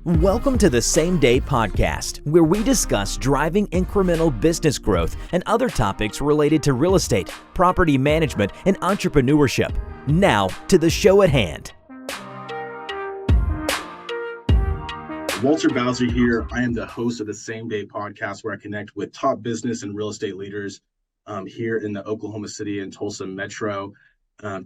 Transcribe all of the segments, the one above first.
Welcome to the Same Day Podcast, where we discuss driving incremental business growth and other topics related to real estate, property management, and entrepreneurship. Now to the show at hand. Walter Bowser here. I am the host of the Same Day Podcast, where I connect with top business and real estate leaders here in the Oklahoma City and Tulsa metro.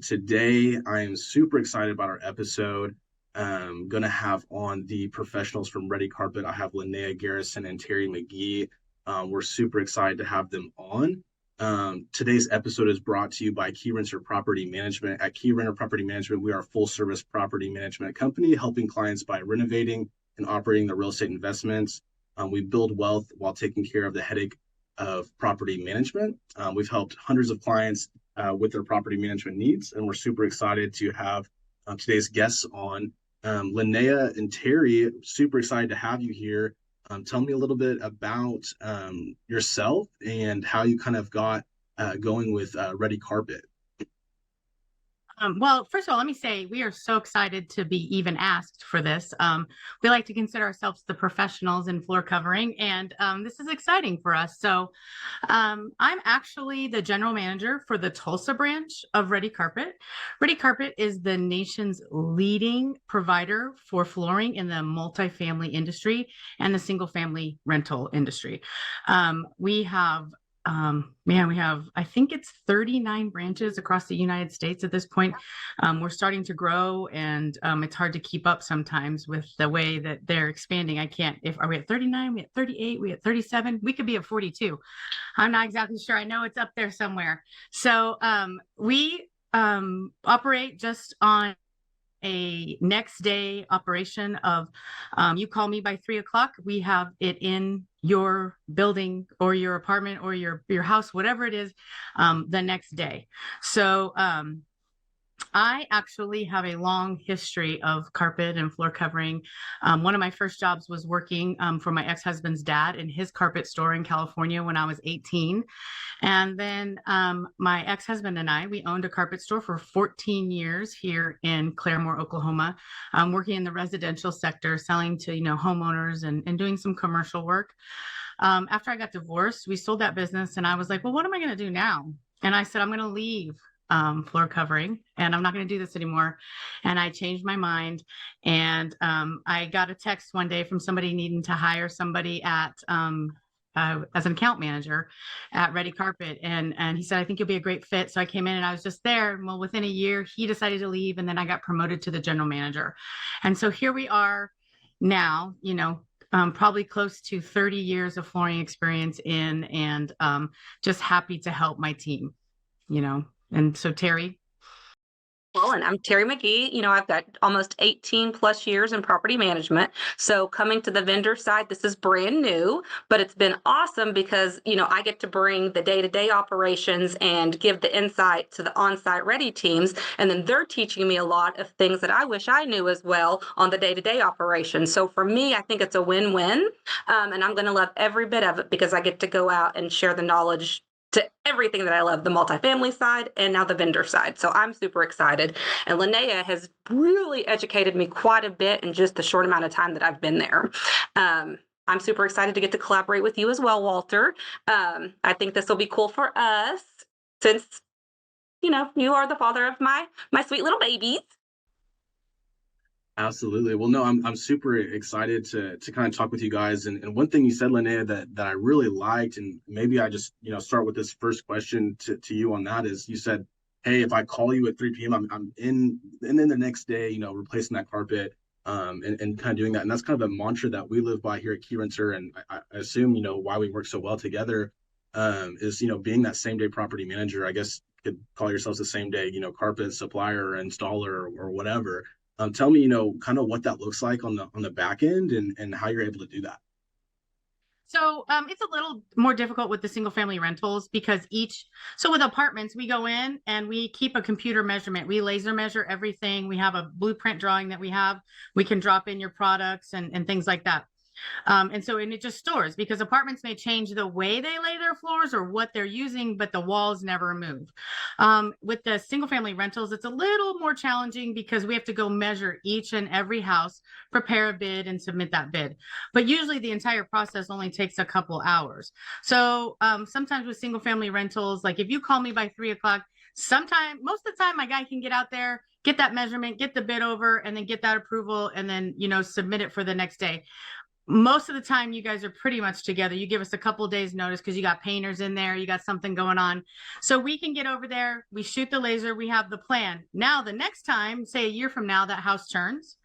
Today, I am super excited about our episode. Going to have on the professionals from Redi Carpet. I have LaNea Garrison and Teri McGhee. We're super excited to have them on. Today's episode is brought to you by Keyrenter Property Management. At Keyrenter Property Management, we are a full-service property management company helping clients by renovating and operating their real estate investments. We build wealth while taking care of the headache of property management. We've helped hundreds of clients with their property management needs, and we're super excited to have today's guests on. LaNea and Teri, super excited to have you here. Tell me a little bit about yourself and how you kind of got going with Redi Carpet. Well, first of all, let me say we are so excited to be even asked for this. We like to consider ourselves the professionals in floor covering, and this is exciting for us. So I'm actually the general manager for the Tulsa branch of Redi Carpet. Redi Carpet is the nation's leading provider for flooring in the multifamily industry and the single family rental industry. We have, I think it's 39 branches across the United States at this point. We're starting to grow, and it's hard to keep up sometimes with the way that they're expanding. Are we at 39? We at 38? We at 37? We could be at 42. I'm not exactly sure. I know it's up there somewhere. So we operate just on a next day operation of you call me by 3:00, we have it in your building or your apartment or your house, whatever it is, the next day. So I actually have a long history of carpet and floor covering. One of my first jobs was working for my ex-husband's dad in his carpet store in California when I was 18. And then my ex-husband and we owned a carpet store for 14 years here in Claremore, Oklahoma, working in the residential sector, selling to, homeowners and doing some commercial work. After I got divorced, we sold that business, and I was like, well, what am I going to do now? And I said, I'm going to leave floor covering, and I'm not going to do this anymore. And I changed my mind, and I got a text one day from somebody needing to hire somebody at as an account manager at Redi Carpet, and he said, I think you'll be a great fit. So I came in, and I was just there. Well, within a year, he decided to leave, and then I got promoted to the general manager. And so here we are now, probably close to 30 years of flooring experience and just happy to help my team, And so Teri. Well, and I'm Teri McGhee. I've got almost 18 plus years in property management. So coming to the vendor side, this is brand new, but it's been awesome because, I get to bring the day-to-day operations and give the insight to the onsite Redi teams. And then they're teaching me a lot of things that I wish I knew as well on the day-to-day operations. So for me, I think it's a win-win. And I'm going to love every bit of it because I get to go out and share the knowledge to everything that I love, the multifamily side and now the vendor side. So I'm super excited. And LaNea has really educated me quite a bit in just the short amount of time that I've been there. I'm super excited to get to collaborate with you as well, Walter. I think this will be cool for us since, you are the father of my sweet little babies. Absolutely. Well, no, I'm super excited to kind of talk with you guys. And one thing you said, LaNea, that I really liked, and maybe I just, start with this first question to you on that is you said, hey, if I call you at 3 p.m., I'm in, and then the next day, replacing that carpet and kind of doing that. And that's kind of a mantra that we live by here at Keyrenter. And I assume, why we work so well together is, being that same day property manager. I guess you could call yourselves the same day, carpet supplier, installer, or whatever. Tell me, kind of what that looks like on the back end and how you're able to do that. So it's a little more difficult with the single family rentals because so with apartments, we go in and we keep a computer measurement. We laser measure everything. We have a blueprint drawing that we can drop in your products and things like that. And it just stores, because apartments may change the way they lay their floors or what they're using, but the walls never move. With the single family rentals, it's a little more challenging because we have to go measure each and every house, prepare a bid, and submit that bid. But usually the entire process only takes a couple hours. So sometimes with single family rentals, like if you call me by 3 o'clock, most of the time, my guy can get out there, get that measurement, get the bid over, and then get that approval, and then, submit it for the next day. Most of the time, you guys are pretty much together. You give us a couple days notice because you got painters in there, you got something going on. So we can get over there, we shoot the laser, we have the plan. Now, the next time, say a year from now, that house turns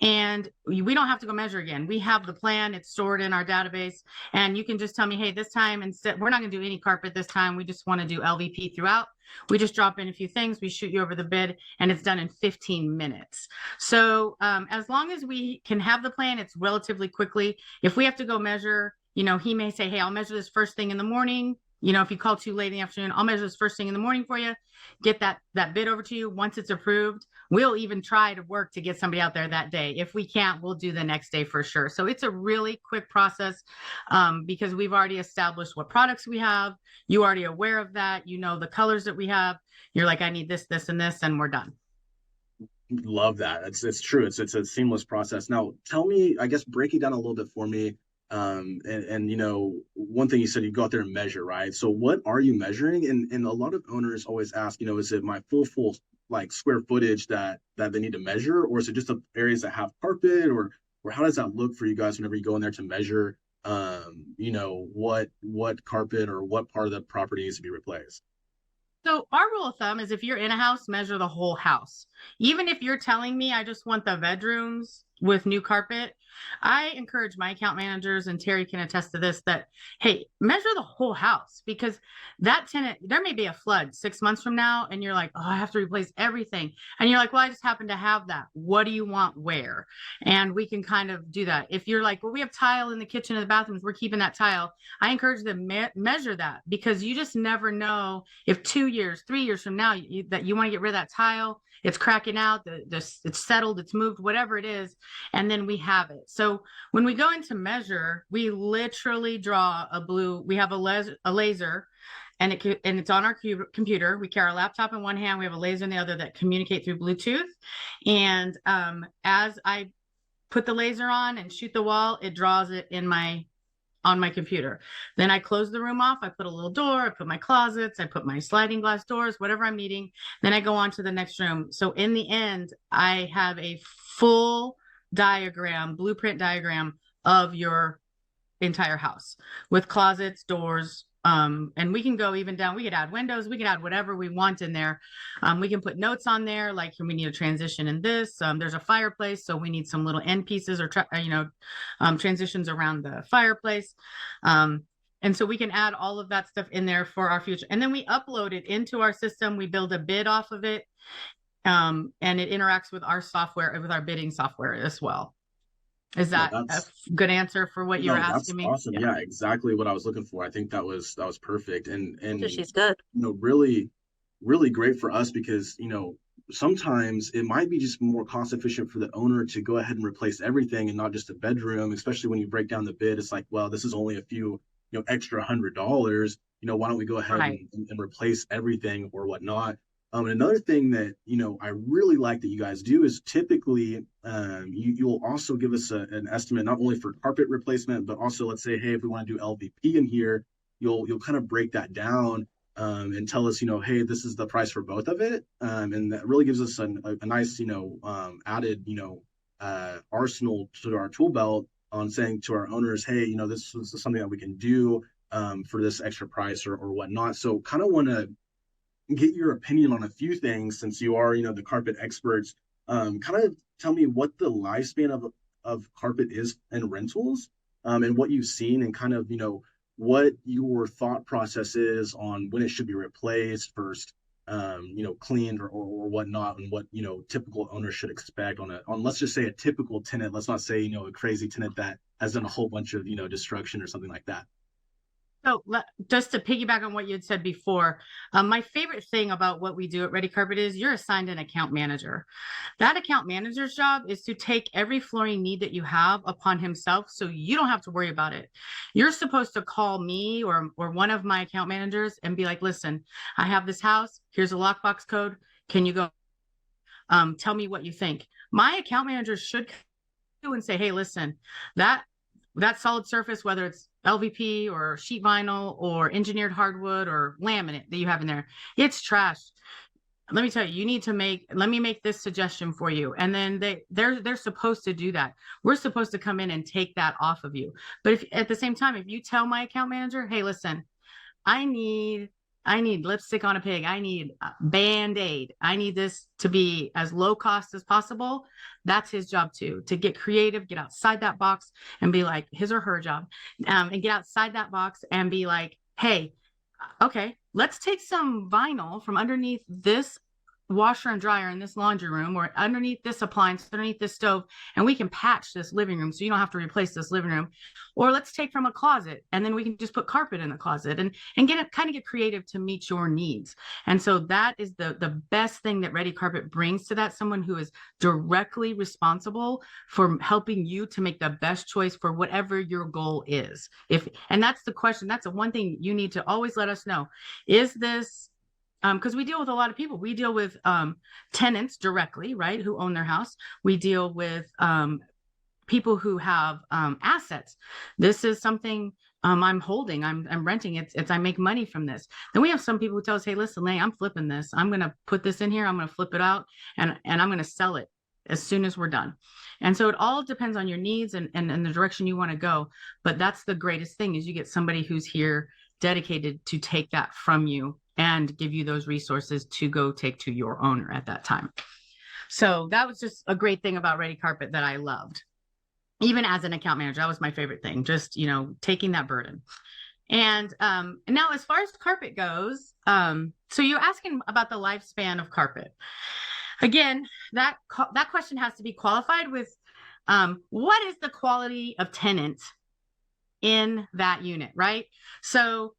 and we don't have to go measure again. We have the plan, it's stored in our database, and you can just tell me, hey, this time, instead, we're not going to do any carpet this time. We just want to do LVP throughout. We just drop in a few things, we shoot you over the bid, and it's done in 15 minutes. So as long as we can have the plan, it's relatively quickly. If we have to go measure, he may say, hey, I'll measure this first thing in the morning. If you call too late in the afternoon, I'll measure this first thing in the morning for you, get that bid over to you. Once it's approved, we'll even try to work to get somebody out there that day. If we can't, we'll do the next day for sure. So it's a really quick process because we've already established what products we have. You're already aware of that. The colors that we have. You're like, I need this, this, and this, and we're done. Love that. It's true. It's a seamless process. Now, tell me, I guess, break it down a little bit for me. One thing you said, you go out there and measure, right? So what are you measuring? And a lot of owners always ask, is it my full like square footage that they need to measure, or is it just the areas that have carpet, or how does that look for you guys whenever you go in there to measure, what carpet or what part of the property needs to be replaced? So our rule of thumb is if you're in a house, measure the whole house. Even if you're telling me I just want the bedrooms with new carpet, I encourage my account managers, and Teri can attest to this, that, hey, measure the whole house, because that tenant, there may be a flood 6 months from now and you're like, oh, I have to replace everything. And you're like, well, I just happen to have that. What do you want where? And we can kind of do that. If you're like, well, we have tile in the kitchen and the bathrooms, we're keeping that tile. I encourage them to measure that, because you just never know if 2 years, 3 years from now that you want to get rid of that tile. It's cracking out, it's settled, it's moved, whatever it is, and then we have it. So when we go into measure, we literally draw we have a laser, and it's on our computer. We carry our laptop in one hand, we have a laser in the other that communicate through Bluetooth. And as I put the laser on and shoot the wall, it draws it on my computer. Then I close the room off. I put a little door, I put my closets, I put my sliding glass doors, whatever I'm needing. Then I go on to the next room. So in the end, I have a full blueprint diagram of your entire house with closets, doors, and we can go even down. We could add windows, we could add whatever we want in there. We can put notes on there, like we need a transition in this. There's a fireplace, so we need some little end pieces or transitions around the fireplace. And so we can add all of that stuff in there for our future. And then we upload it into our system. We build a bid off of it. And it interacts with our software, with our bidding software as well. Is that a good answer for what you were asking me? Awesome. Yeah, exactly what I was looking for. I think that was perfect. And she's good. Really, really great for us, because, sometimes it might be just more cost efficient for the owner to go ahead and replace everything and not just a bedroom, especially when you break down the bid. It's like, well, this is only a few, extra $100. Why don't we go ahead and replace everything or whatnot? And another thing that, I really like that you guys do is typically you'll also give us an estimate, not only for carpet replacement, but also, let's say, hey, if we want to do LVP in here, you'll kind of break that down and tell us, hey, this is the price for both of it. And that really gives us a nice, added, arsenal to our tool belt on saying to our owners, hey, this is something that we can do for this extra price or whatnot. So kind of want to get your opinion on a few things, since you are, the carpet experts. Kind of tell me what the lifespan of carpet is in rentals, and what you've seen, and kind of, what your thought process is on when it should be replaced first, cleaned or whatnot, and what, typical owners should expect on let's just say a typical tenant. Let's not say, a crazy tenant that has done a whole bunch of, destruction or something like that. So just to piggyback on what you had said before, my favorite thing about what we do at Redi Carpet is you're assigned an account manager. That account manager's job is to take every flooring need that you have upon himself, so you don't have to worry about it. You're supposed to call me or one of my account managers and be like, listen, I have this house. Here's a lockbox code. Can you go? Tell me what you think. My account manager should go and say, hey, listen, that solid surface, whether it's LVP or sheet vinyl or engineered hardwood or laminate that you have in there, it's trash. Let me tell you, let me make this suggestion for you. And then they're supposed to do that. We're supposed to come in and take that off of you. But if at the same time, if you tell my account manager, hey, listen, I need lipstick on a pig. I need Band-Aid. I need this to be as low cost as possible. That's his job too, to get creative, get outside that box and be like, his or her job, and get outside that box and be like, hey, okay, let's take some vinyl from underneath this washer and dryer in this laundry room or underneath this appliance, underneath this stove, and we can patch this living room so you don't have to replace this living room. Or let's take from a closet and then we can just put carpet in the closet and get creative to meet your needs. And so that is the best thing that Redi Carpet brings to that, someone who is directly responsible for helping you to make the best choice for whatever your goal is. And that's the question. That's the one thing you need to always let us know. Is this because we deal with a lot of people. We deal with tenants directly, right, who own their house. We deal with people who have assets. This is something I'm holding. I'm renting. It's I make money from this. Then we have some people who tell us, hey, listen, LaNea, I'm flipping this. I'm going to put this in here. I'm going to flip it out, and I'm going to sell it as soon as we're done. And so it all depends on your needs and the direction you want to go. But that's the greatest thing, is you get somebody who's here dedicated to take that from you and give you those resources to go take to your owner at that time. So that was just a great thing about Redi Carpet that I loved. Even as an account manager, that was my favorite thing, just, taking that burden. And now as far as carpet goes, so you're asking about the lifespan of carpet. Again, that question has to be qualified with what is the quality of tenant in that unit, right? So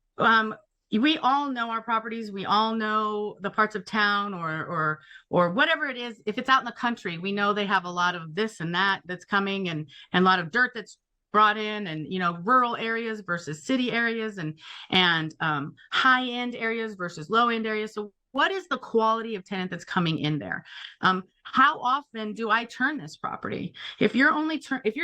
we all know our properties. We all know the parts of town or whatever it is. If it's out in the country, we know they have a lot of this and that that's coming, and a lot of dirt that's brought in, and rural areas versus city areas, and high end areas versus low end areas. So what is the quality of tenant that's coming in there? How often do I turn this property? If you're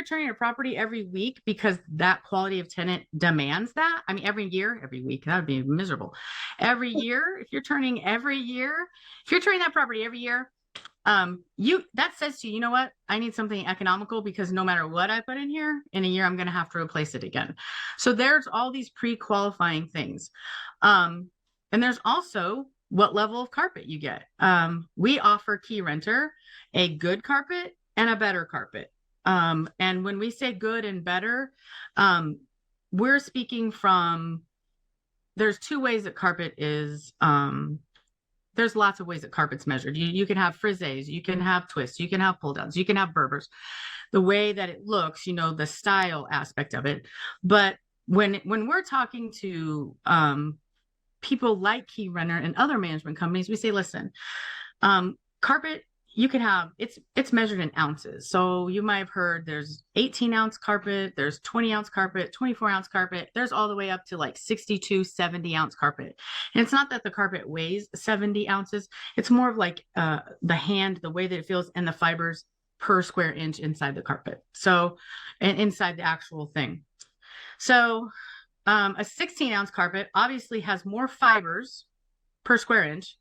turning a property every week because that quality of tenant demands that, I mean, every year, every week, that would be miserable. Every year, if you're turning that property every year, that says to you, you know what? I need something economical, because no matter what I put in here, in a year, I'm going to have to replace it again. So there's all these pre-qualifying things. And there's also what level of carpet you get. We offer Keyrenter a good carpet and a better carpet. And when we say good and better, we're speaking from, there's two ways that carpet is, there's lots of ways that carpet's measured. You can have frizzes, you can have twists, you can have pull downs, you can have Berbers. The way that it looks, the style aspect of it. But when we're talking to people like Keyrenter and other management companies, we say, listen, carpet, you can have, it's measured in ounces. So you might have heard there's 18-ounce carpet, there's 20-ounce carpet, 24-ounce carpet, there's all the way up to like 62, 70-ounce carpet. And it's not that the carpet weighs 70 ounces. It's more of like the way that it feels, and the fibers per square inch inside the carpet. So, and inside the actual thing. So a 16-ounce carpet obviously has more fibers per square inch,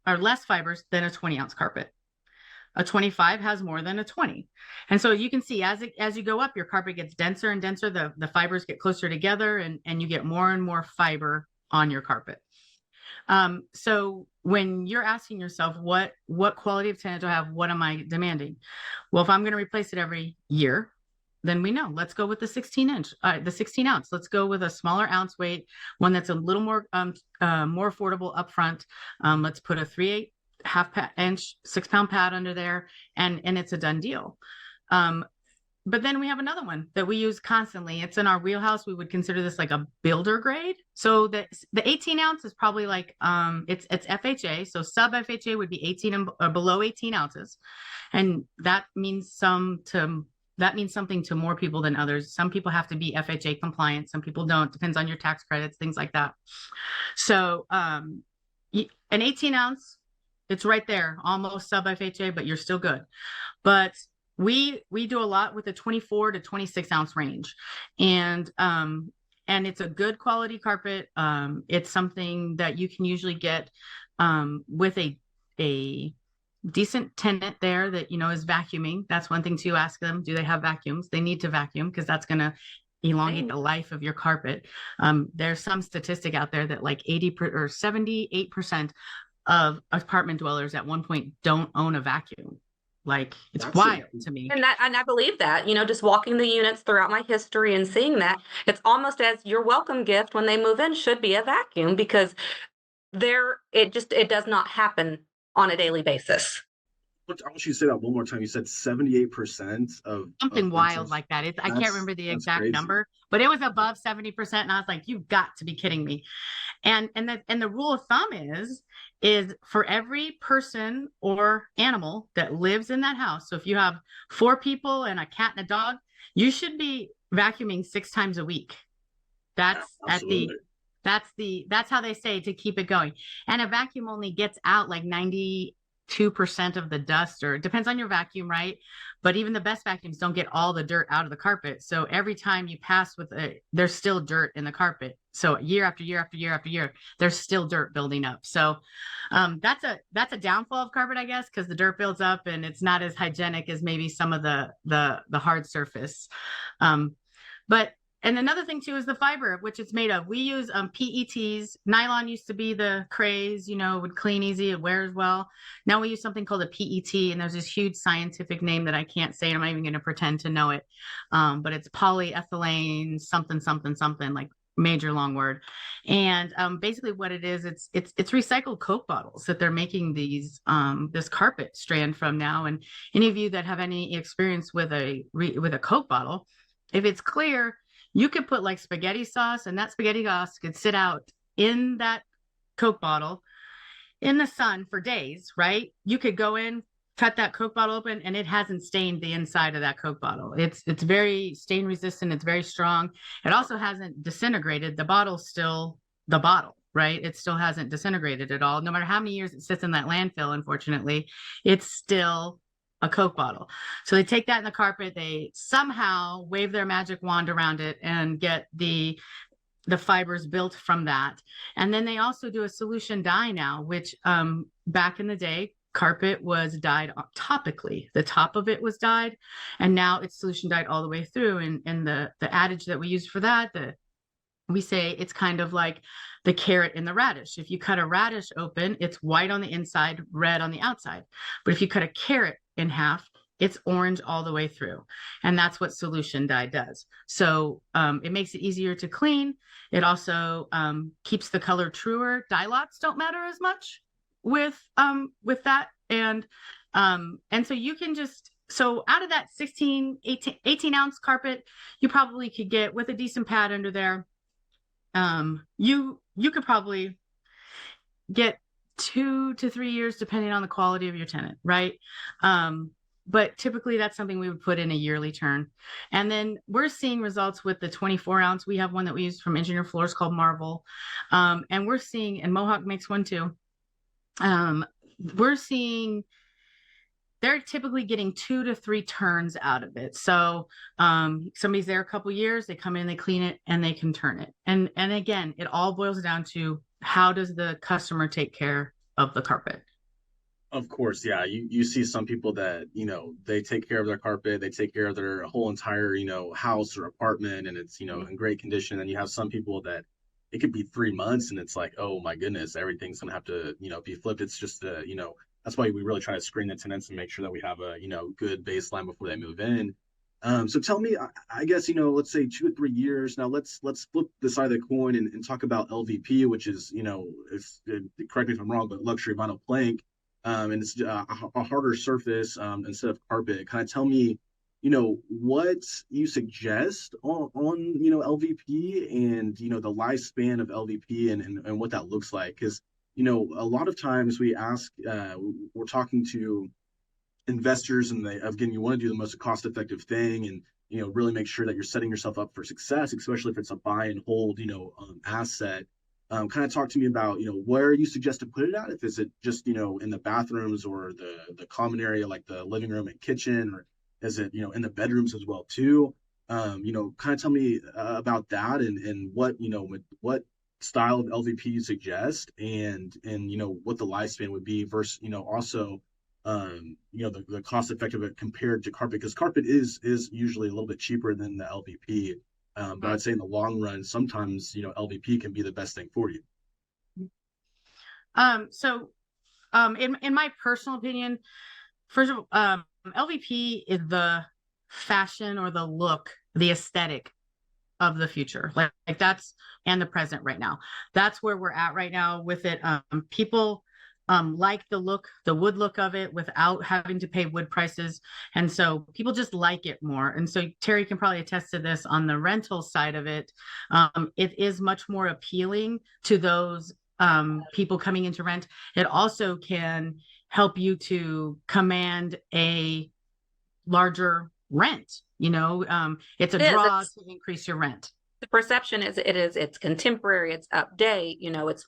or less fibers, than a 20-ounce carpet. A 25 has more than a 20. And so you can see as you go up, your carpet gets denser and denser, the fibers get closer together, and you get more and more fiber on your carpet. So when you're asking yourself, what quality of tenant do I have? What am I demanding? Well, if I'm going to replace it every year, then we know, let's go with the 16 ounce. Let's go with a smaller ounce weight, one that's a little more affordable up front. Let's put a 3/8 half inch 6-pound pad under there, and it's a done deal. but then we have another one that we use constantly. It's in our wheelhouse. We would consider this like a builder grade. So the 18 ounce is probably like it's FHA. So sub FHA would be 18 or below 18 ounces, and that means something to more people than others. Some people have to be FHA compliant. Some people don't. Depends on your tax credits, things like that. So an 18 ounce, it's right there, almost sub FHA, but you're still good. But we do a lot with the 24 to 26 ounce range, and it's a good quality carpet. It's something that you can usually get with a decent tenant there that is vacuuming. That's one thing to ask them. Do they have vacuums? They need to vacuum because that's going to elongate the life of your carpet. There's some statistic out there that like 78% of apartment dwellers at one point don't own a vacuum. Like, it's wild to me. And I believe that, just walking the units throughout my history and seeing that, it's almost as your welcome gift when they move in should be a vacuum, because it does not happen on a daily basis. I want you to say that one more time. You said 78% of something wild like that. I can't remember the exact number, but it was above 70%. And I was like, you've got to be kidding me. And the rule of thumb is for every person or animal that lives in that house. So if you have 4 people and a cat and a dog, you should be vacuuming 6 times a week. That's how they say to keep it going. And a vacuum only gets out like 92% of the dust, or it depends on your vacuum, right? But even the best vacuums don't get all the dirt out of the carpet. So every time you pass there's still dirt in the carpet. So year after year after year after year, there's still dirt building up. So that's a downfall of carpet, I guess, because the dirt builds up and it's not as hygienic as maybe some of the hard surface. And another thing too is the fiber, which it's made of. We use PETs. Nylon used to be the craze, would clean easy, it wears well. Now we use something called a PET, and there's this huge scientific name that I can't say, and I'm not even going to pretend to know it. But it's polyethylene something, like major long word. And basically what it is, it's recycled Coke bottles that they're making this carpet strand from now. And any of you that have any experience with a Coke bottle, if it's clear, you could put like spaghetti sauce, and that spaghetti sauce could sit out in that Coke bottle in the sun for days, right? You could go in, cut that Coke bottle open, and it hasn't stained the inside of that Coke bottle. It's very stain resistant. It's very strong. It also hasn't disintegrated. The bottle's still the bottle, right? It still hasn't disintegrated at all. No matter how many years it sits in that landfill, unfortunately, it's still a Coke bottle. So they take that in the carpet, they somehow wave their magic wand around it and get the fibers built from that. And then they also do a solution dye now, which back in the day, carpet was dyed topically. The top of it was dyed, and now it's solution dyed all the way through. And the adage that we use for that, we say it's kind of like the carrot in the radish. If you cut a radish open, it's white on the inside, red on the outside. But if you cut a carrot in half, it's orange all the way through. And that's what solution dye does. So it makes it easier to clean. It also keeps the color truer. Dye lots don't matter as much with that. And so you can so out of that 18 ounce carpet, you probably could get, with a decent pad under there, you could probably get 2 to 3 years, depending on the quality of your tenant, right? But typically that's something we would put in a yearly turn. And then we're seeing results with the 24 ounce. We have one that we use from Engineer Floors called Marvel. And we're seeing, and Mohawk makes one too. We're seeing they're typically getting 2 to 3 turns out of it. So somebody's there a couple years, they come in, they clean it, and they can turn it. And again, it all boils down to, how does the customer take care of the carpet? Of course, yeah. You see some people that, they take care of their carpet, they take care of their whole entire, house or apartment, and it's, in great condition. And you have some people that it could be 3 months and it's like, oh my goodness, everything's gonna have to, be flipped. It's just that's why we really try to screen the tenants and make sure that we have a, good baseline before they move in. So tell me, I guess, let's say 2 or 3 years. Now let's flip the side of the coin and talk about LVP, which is, correct me if I'm wrong, but luxury vinyl plank. And it's a harder surface instead of carpet. Kind of tell me, what you suggest on LVP and, the lifespan of LVP and what that looks like. Because, a lot of times we ask, we're talking to investors and again, you want to do the most cost effective thing and, really make sure that you're setting yourself up for success, especially if it's a buy and hold, asset. Kind of talk to me about, where you suggest to put it at. If is it just, in the bathrooms or the common area, like the living room and kitchen, or is it, in the bedrooms as well too? Kind of tell me about that and what style of LVP you suggest and, what the lifespan would be versus, also, the cost effective compared to carpet, because carpet is usually a little bit cheaper than the LVP. But I'd say in the long run, sometimes, LVP can be the best thing for you. In my personal opinion, first of all, LVP is the fashion or the look, the aesthetic of the future. Like that's, and the present right now. That's where we're at right now with it. People like the wood look of it without having to pay wood prices. And so people just like it more. And so Teri can probably attest to this on the rental side of it. It is much more appealing to those people coming into rent. It also can help you to command a larger rent. It's a draw to increase your rent. The perception is it's contemporary, it's update,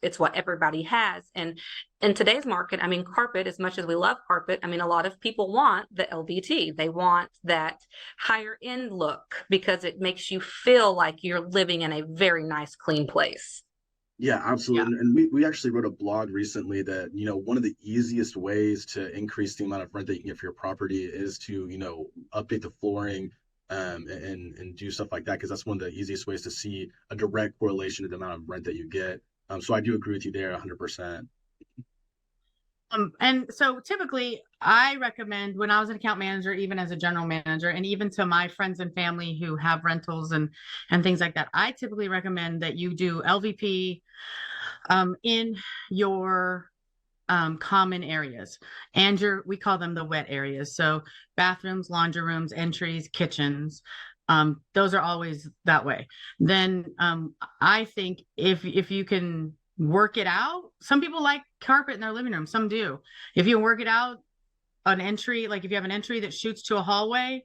it's what everybody has. And in today's market, I mean, carpet, as much as we love carpet, I mean, a lot of people want the LVT. They want that higher end look because it makes you feel like you're living in a very nice, clean place. Yeah, absolutely. Yeah. And we actually wrote a blog recently that, one of the easiest ways to increase the amount of rent that you can get for your property is to, update the flooring, and do stuff like that, because that's one of the easiest ways to see a direct correlation to the amount of rent that you get. So I do agree with you there 100%. And so typically I recommend, when I was an account manager, even as a general manager, and even to my friends and family who have rentals and things like that, I typically recommend that you do LVP in your common areas, and we call them the wet areas. So bathrooms, laundry rooms, entries, kitchens, those are always that way. Then I think if you can work it out, some people like carpet in their living room, some do. If you work it out, an entry, like if you have an entry that shoots to a hallway,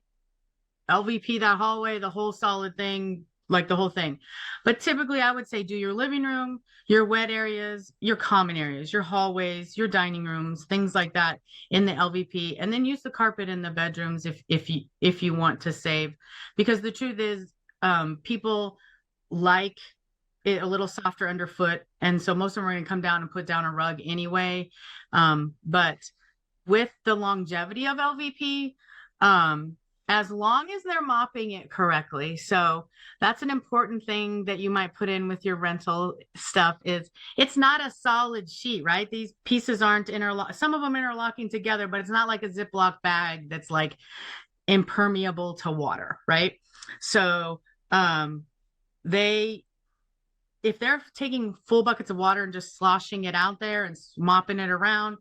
LVP that hallway, the whole solid thing, like the whole thing. But typically I would say do your living room, your wet areas, your common areas, your hallways, your dining rooms, things like that in the LVP, and then use the carpet in the bedrooms if you want to save, because the truth is people like it a little softer underfoot, and so most of them are going to come down and put down a rug anyway. But with the longevity of LVP, as long as they're mopping it correctly. So that's an important thing that you might put in with your rental stuff, is it's not a solid sheet, right? These pieces aren't some of them interlocking together, but it's not like a Ziploc bag that's like impermeable to water, right? So if they're taking full buckets of water and just sloshing it out there and mopping it around,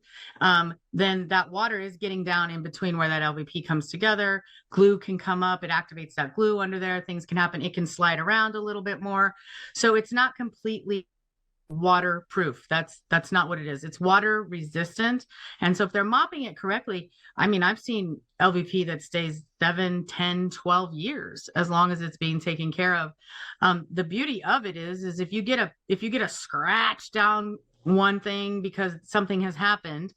then that water is getting down in between where that LVP comes together. Glue can come up. It activates that glue under there. Things can happen. It can slide around a little bit more. So it's not completely waterproof. That's not what it is. It's water resistant. And so if they're mopping it correctly, I mean, I've seen LVP that stays 7, 10, 12 years, as long as it's being taken care of. The beauty of it is if you get a scratch down one thing because something has happened,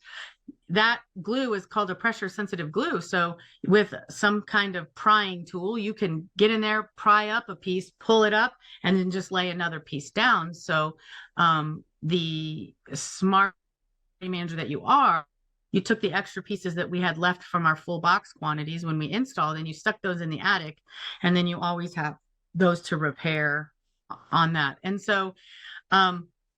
that glue is called a pressure sensitive glue. So with some kind of prying tool, you can get in there, pry up a piece, pull it up, and then just lay another piece down. So the smart manager that you are, you took the extra pieces that we had left from our full box quantities when we installed, and you stuck those in the attic, and then you always have those to repair on that. And so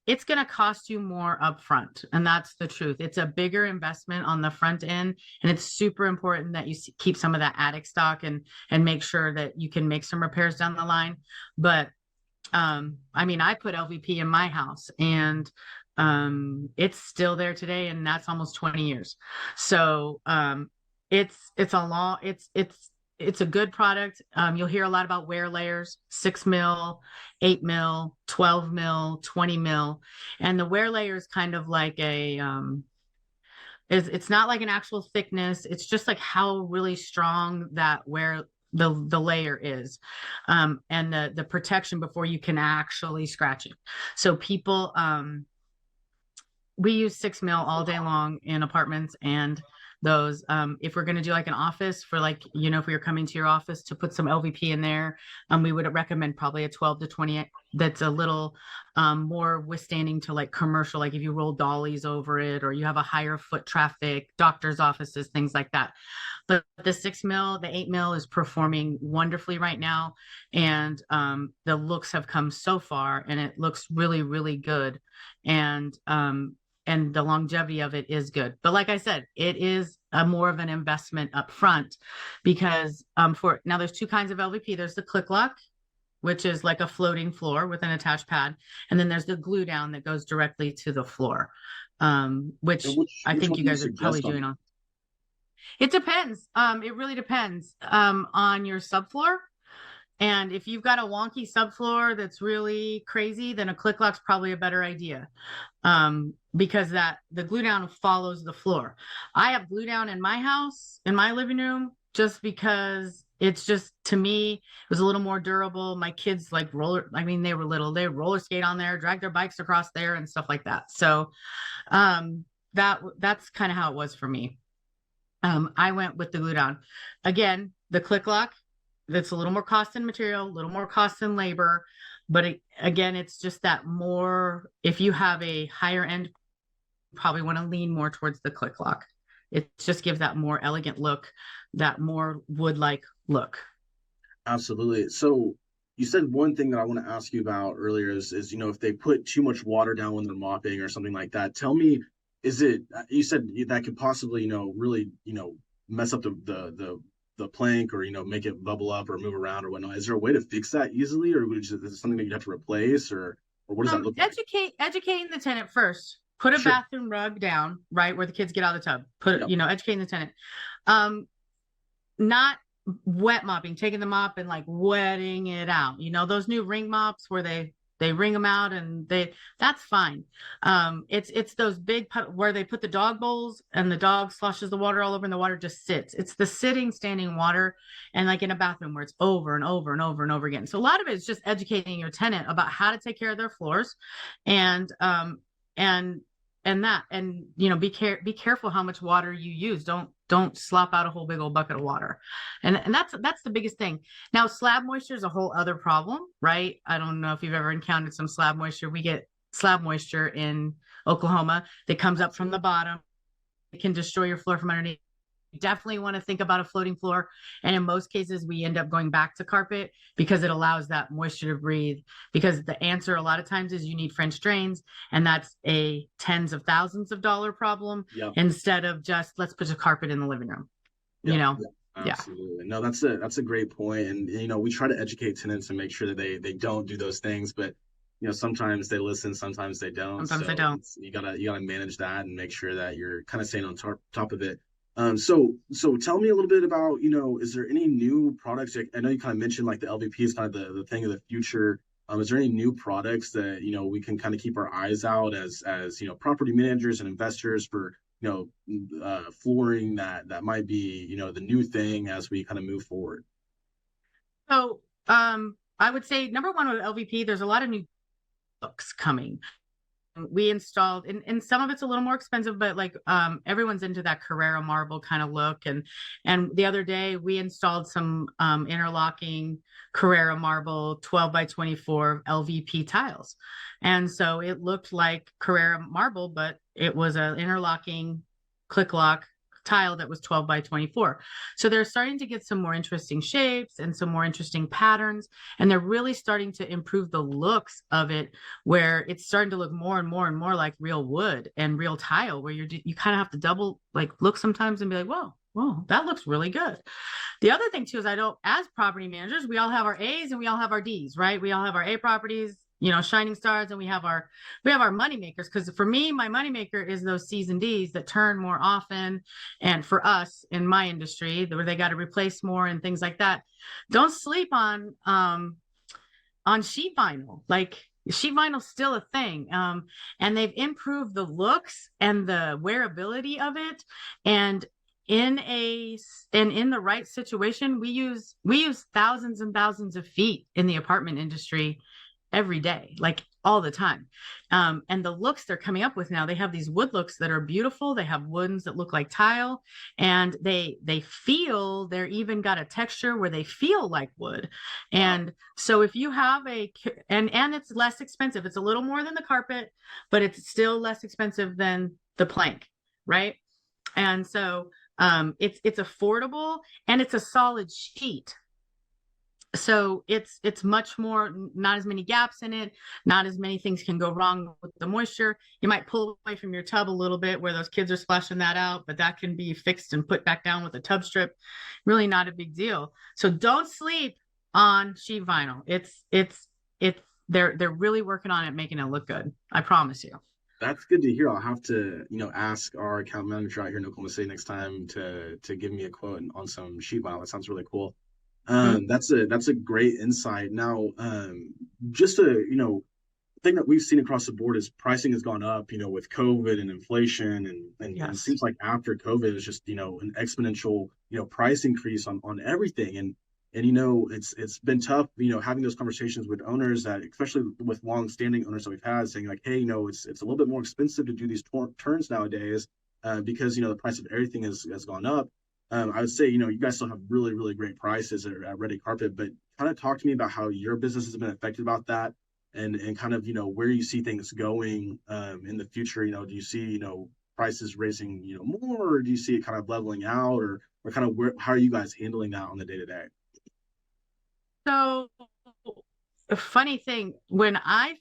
it's going to cost you more upfront, and that's the truth. It's a bigger investment on the front end, and it's super important that you keep some of that attic stock and make sure that you can make some repairs down the line. But I mean, I put LVP in my house, and it's still there today, and that's almost 20 years. So it's it's a good product. You'll hear a lot about wear layers, 6 mil, 8 mil, 12 mil, 20 mil. And the wear layer is kind of like it's not like an actual thickness. It's just like how really strong that wear the layer is, and the protection before you can actually scratch it. So people, we use 6 mil all day long in apartments, and those, if we're going to do like an office for like, if we were coming to your office to put some LVP in there, we would recommend probably a 12 to 20 that's a little more withstanding to like commercial, like if you roll dollies over it or you have a higher foot traffic, doctor's offices, things like that. But the 6 mil, the 8 mil is performing wonderfully right now. And the looks have come so far, and it looks really, really good. And the longevity of it is good. But like I said, it is more of an investment up front, because now there's 2 kinds of LVP. There's the click lock, which is like a floating floor with an attached pad. And then there's the glue down that goes directly to the floor, which I think you guys are probably doing on. It depends. It really depends on your subfloor. And if you've got a wonky subfloor that's really crazy, then a click lock's probably a better idea, because the glue down follows the floor. I have glue down in my house, in my living room, just because it's just, to me, it was a little more durable. My kids like they were little, they roller skate on there, drag their bikes across there and stuff like that. So that's kind of how it was for me. I went with the glue down. Again, the click lock, that's a little more cost in material, a little more cost in labor. But again, it's just that more, if you have a higher end, you probably want to lean more towards the click lock. It just gives that more elegant look, that more wood-like look. Absolutely. So you said one thing that I want to ask you about earlier is if they put too much water down when they're mopping or something like that, tell me, you said that could possibly, really, mess up the plank, or make it bubble up or move around or whatnot. Is there a way to fix that easily, or is it something that you'd have to replace, or what does that look like? Educating the tenant first. Put a Sure. bathroom rug down, right where the kids get out of the tub. Educating the tenant. Not wet mopping, taking the mop and like wetting it out. Those new ring mops where they wring them out, and that's fine. It's those big where they put the dog bowls and the dog sloshes the water all over and the water just sits. It's the standing water, and like in a bathroom where it's over and over and over and over again. So a lot of it is just educating your tenant about how to take care of their floors, and be careful how much water you use. Don't slop out a whole big old bucket of water. And that's the biggest thing. Now, slab moisture is a whole other problem, right? I don't know if you've ever encountered some slab moisture. We get slab moisture in Oklahoma that comes up from the bottom. It can destroy your floor from underneath. You definitely want to think about a floating floor. And in most cases, we end up going back to carpet because it allows that moisture to breathe. Because the answer a lot of times is you need French drains, and that's a tens of thousands of dollar problem. Yep. Instead of just let's put a carpet in the living room. Yep. Absolutely. No, that's a great point. And we try to educate tenants and make sure that they don't do those things, but sometimes they listen, sometimes they don't. Sometimes they don't. You gotta manage that and make sure that you're kind of staying on top of it. So tell me a little bit about, is there any new products? I know you kind of mentioned like the LVP is kind of the thing of the future. Is there any new products that, we can kind of keep our eyes out as property managers and investors for, flooring that might be, the new thing as we kind of move forward? So I would say number one with LVP, there's a lot of new looks coming. We installed, and some of it's a little more expensive, but like everyone's into that Carrara marble kind of look. And the other day we installed some interlocking Carrara marble 12 by 24 LVP tiles. And so it looked like Carrara marble, but it was an interlocking click lock tile that was 12 by 24. So they're starting to get some more interesting shapes and some more interesting patterns, and they're really starting to improve the looks of it, where it's starting to look more and more and more like real wood and real tile, where you kind of have to double look sometimes and be like, whoa, that looks really good. The other thing too is as property managers, we all have our A's and we all have our D's, right? We all have our A properties, shining stars, and we have our money makers. Because for me, my money maker is those C's and D's that turn more often, and for us in my industry, where they got to replace more and things like that. Don't sleep on sheet vinyl. Like, sheet vinyl's still a thing, and they've improved the looks and the wearability of it. And in the right situation, we use thousands and thousands of feet in the apartment industry every day, like all the time. And the looks they're coming up with now, they have these wood looks that are beautiful. They have woods that look like tile, and they're even got a texture where they feel like wood. And so if you have and it's less expensive, it's a little more than the carpet, but it's still less expensive than the plank, right? And so it's affordable, and it's a solid sheet. So it's much more, not as many gaps in it, not as many things can go wrong with the moisture. You might pull away from your tub a little bit where those kids are splashing that out, but that can be fixed and put back down with a tub strip. Really not a big deal. So don't sleep on sheet vinyl. They're really working on it, making it look good. I promise you. That's good to hear. I'll have to, ask our account manager out here in Oklahoma City next time to give me a quote on some sheet vinyl. That sounds really cool. That's a great insight. Now, just a thing that we've seen across the board is pricing has gone up, with COVID and inflation, and Yes. it seems like after COVID it's just an exponential price increase on everything, and it's been tough having those conversations with owners, that especially with long-standing owners that we've had, saying like, hey, it's a little bit more expensive to do these turns nowadays, because the price of everything has gone up. I would say, you guys still have really, really great prices at Redi Carpet, but kind of talk to me about how your business has been affected about that, and kind of, where you see things going in the future. Do you see, prices raising, more, or do you see it kind of leveling out, or kind of how are you guys handling that on the day-to-day? So, a funny thing, when I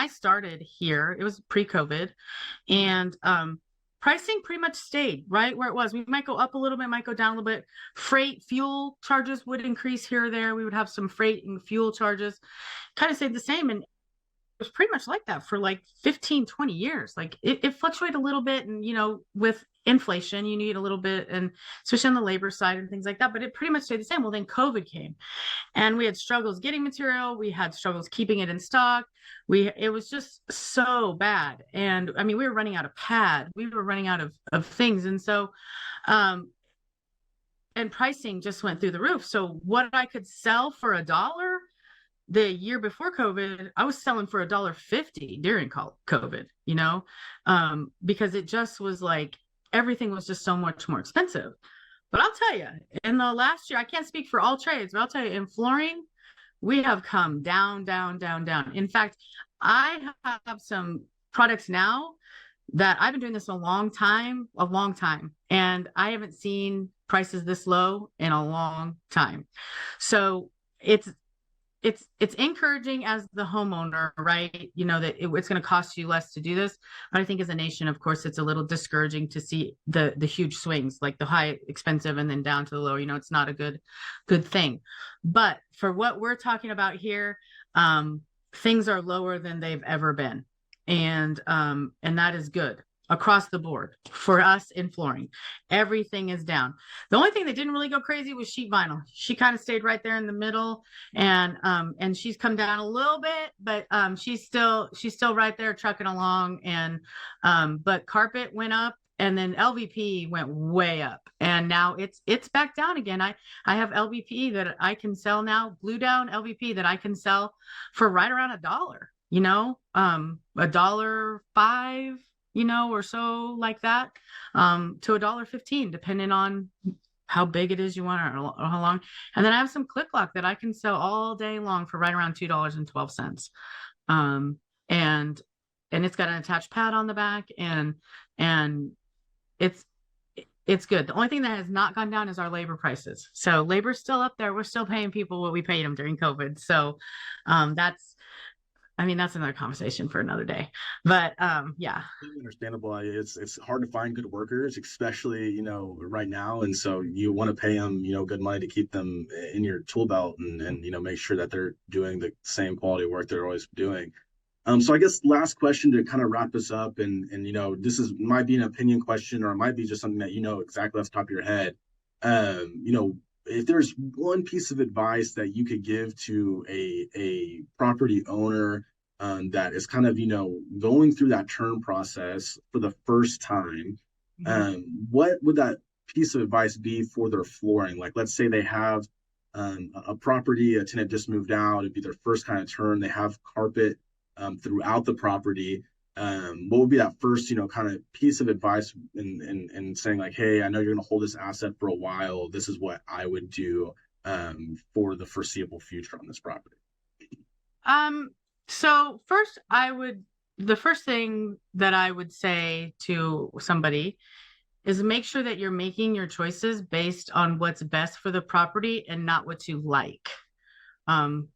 started here, it was pre-COVID, and pricing pretty much stayed right where it was. We might go up a little bit, might go down a little bit. Freight, fuel charges would increase here or there. We would have some freight and fuel charges, kind of stayed the same. And it was pretty much like that for like 15, 20 years. Like it fluctuated a little bit. And, with inflation, you need a little bit, and especially on the labor side and things like that. But it pretty much stayed the same. Well, then COVID came, and we had struggles getting material. We had struggles keeping it in stock. It was just so bad. And I mean, we were running out of pad. We were running out of things. And so, and pricing just went through the roof. So what I could sell for $1 the year before COVID, I was selling for $1.50 during COVID, because it just was like, everything was just so much more expensive. But I'll tell you, in the last year, I can't speak for all trades, but I'll tell you, in flooring, we have come down, down, down, down. In fact, I have some products now that I've been doing this a long time, and I haven't seen prices this low in a long time. So it's encouraging as the homeowner, right? That it's going to cost you less to do this. But I think as a nation, of course, it's a little discouraging to see the huge swings, like the high expensive and then down to the low. It's not a good thing. But for what we're talking about here, things are lower than they've ever been. And that is good across the board for us in flooring. Everything is down. The only thing that didn't really go crazy was sheet vinyl. She kind of stayed right there in the middle, and she's come down a little bit, but she's still right there trucking along. And but carpet went up, and then LVP went way up, and now it's back down again. I have LVP that I can sell now, glue down LVP that I can sell for right around $1, $1.05, or so, like that, to $1.15, depending on how big it is you want, or how long. And then I have some click lock that I can sell all day long for right around $2.12. And it's got an attached pad on the back, and it's good. The only thing that has not gone down is our labor prices. So labor's still up there. We're still paying people what we paid them during COVID. So I mean, that's another conversation for another day. But yeah. Understandable. It's hard to find good workers, especially, right now. And so you want to pay them, good money to keep them in your tool belt and make sure that they're doing the same quality work they're always doing. So I guess last question to kind of wrap this up, and this might be an opinion question, or it might be just something that exactly off the top of your head. If there's one piece of advice that you could give to a property owner that is kind of going through that turn process for the first time, what would that piece of advice be for their flooring? Like, let's say they have a property, a tenant just moved out, it'd be their first kind of turn, they have carpet throughout the property. What would be that first, kind of piece of advice in saying like, hey, I know you're going to hold this asset for a while. This is what I would do for the foreseeable future on this property. So first, the first thing that I would say to somebody is make sure that you're making your choices based on what's best for the property and not what you like,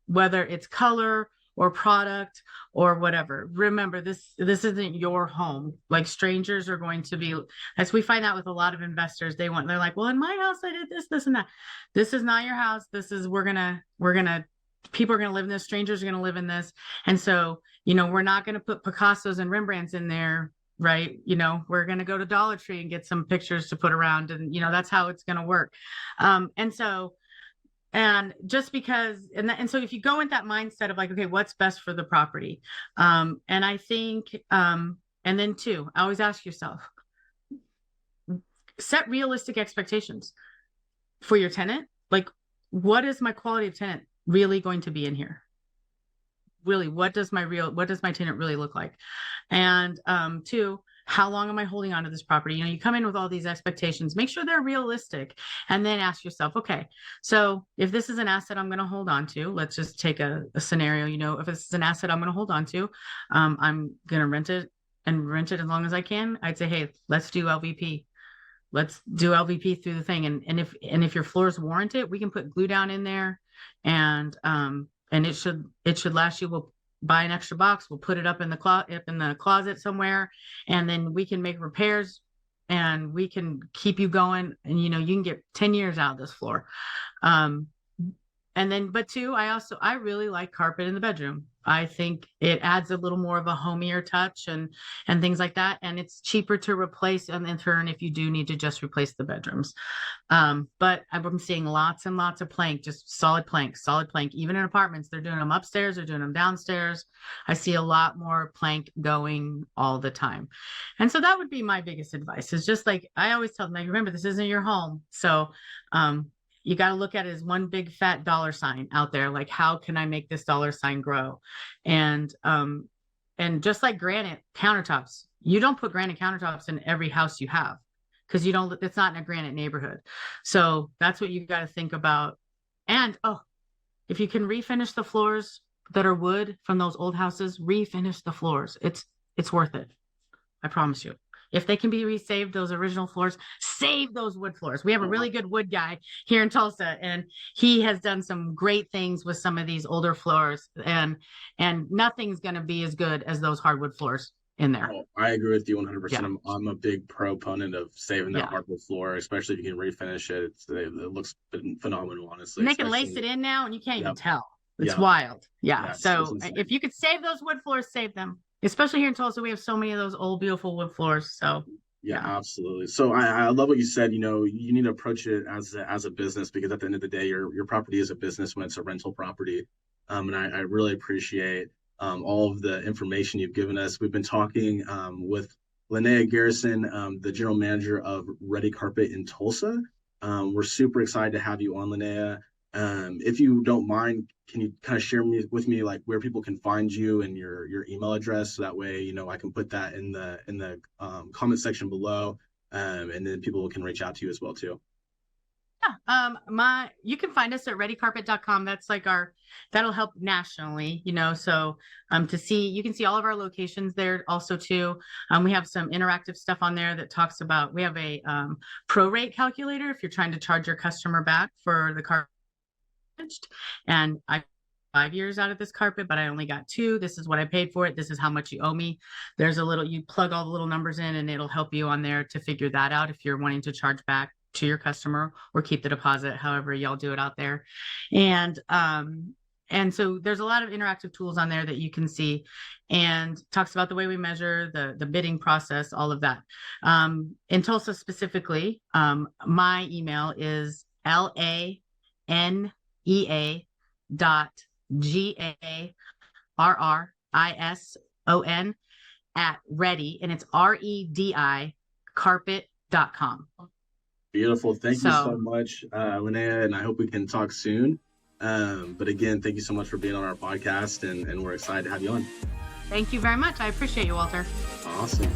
whether it's color or product or whatever. Remember, this isn't your home. Like, strangers are going to be, as we find out with a lot of investors, they're like, well, in my house I did this and that. This is not your house. This is, people are gonna live in this, strangers are gonna live in this. And so, we're not gonna put Picassos and Rembrandts in there, right? We're gonna go to Dollar Tree and get some pictures to put around, and that's how it's gonna work. And just because, and so if you go with that mindset of like, okay, what's best for the property? And I think, and then two, always ask yourself, set realistic expectations for your tenant. Like, what is my quality of tenant really going to be in here? Really, what does my tenant really look like? And two, how long am I holding on to this property? You come in with all these expectations, make sure they're realistic, and then ask yourself, okay, so if this is an asset I'm going to hold on to, let's just take a scenario, if this is an asset I'm going to hold on to, I'm going to rent it as long as I can. I'd say, hey, let's do LVP. Let's do LVP through the thing. And if your floors warrant it, we can put glue down in there, and it should last you. We'll buy an extra box. We'll put it up in the closet somewhere, and then we can make repairs, and we can keep you going. And you can get 10 years out of this floor. But two, I really like carpet in the bedroom. I think it adds a little more of a homier touch and things like that. And it's cheaper to replace and in turn if you do need to just replace the bedrooms. But I'm seeing lots and lots of plank, just solid plank. Even in apartments, they're doing them upstairs, they're doing them downstairs. I see a lot more plank going all the time. And so that would be my biggest advice, is just like, I always tell them, like, remember, this isn't your home. So, you got to look at it as one big fat dollar sign out there. Like, how can I make this dollar sign grow? And just like granite countertops, you don't put granite countertops in every house you have, because it's not in a granite neighborhood. So that's what you got to think about. And if you can refinish the floors that are wood from those old houses, refinish the floors. It's worth it. I promise you. If they can be resaved, those original floors, save those wood floors. We have a really good wood guy here in Tulsa, and he has done some great things with some of these older floors, and nothing's going to be as good as those hardwood floors in there. Oh, I agree with you 100%. Yeah. I'm a big proponent of saving that hardwood floor, especially if you can refinish it. It looks phenomenal, honestly. And they can lace it in now, and you can't even tell. It's wild. Yeah. So if you could save those wood floors, save them. Especially here in Tulsa, we have so many of those old, beautiful wood floors. So yeah, absolutely. So I love what you said. You need to approach it as a business, because at the end of the day, your property is a business when it's a rental property. And I really appreciate all of the information you've given us. We've been talking with LaNea Garrison, the general manager of Redi Carpet in Tulsa. We're super excited to have you on, LaNea. If you don't mind, can you kind of share with me like where people can find you and your email address, so that way I can put that in the comment section below, and then people can reach out to you as well too. Yeah, you can find us at redicarpet.com. That's like that'll help nationally, so you can see all of our locations there also too. We have some interactive stuff on there that talks about, we have a prorate calculator if you're trying to charge your customer back for the car. And 5 years out of this carpet, but I only got 2. This is what I paid for it. This is how much you owe me. There's you plug all the little numbers in and it'll help you on there to figure that out if you're wanting to charge back to your customer or keep the deposit, however y'all do it out there. And so there's a lot of interactive tools on there that you can see, and talks about the way we measure, the bidding process, all of that. In Tulsa specifically, my email is LaNeaGarrison@Redi, and it's REDI carpet.com. Beautiful. Thank you so much, LaNea, and I hope we can talk soon. But again, thank you so much for being on our podcast, and we're excited to have you on. Thank you very much. I appreciate you, Walter. Awesome.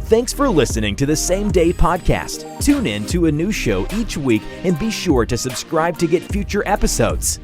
Thanks for listening to the Same Day Podcast. Tune in to a new show each week and be sure to subscribe to get future episodes.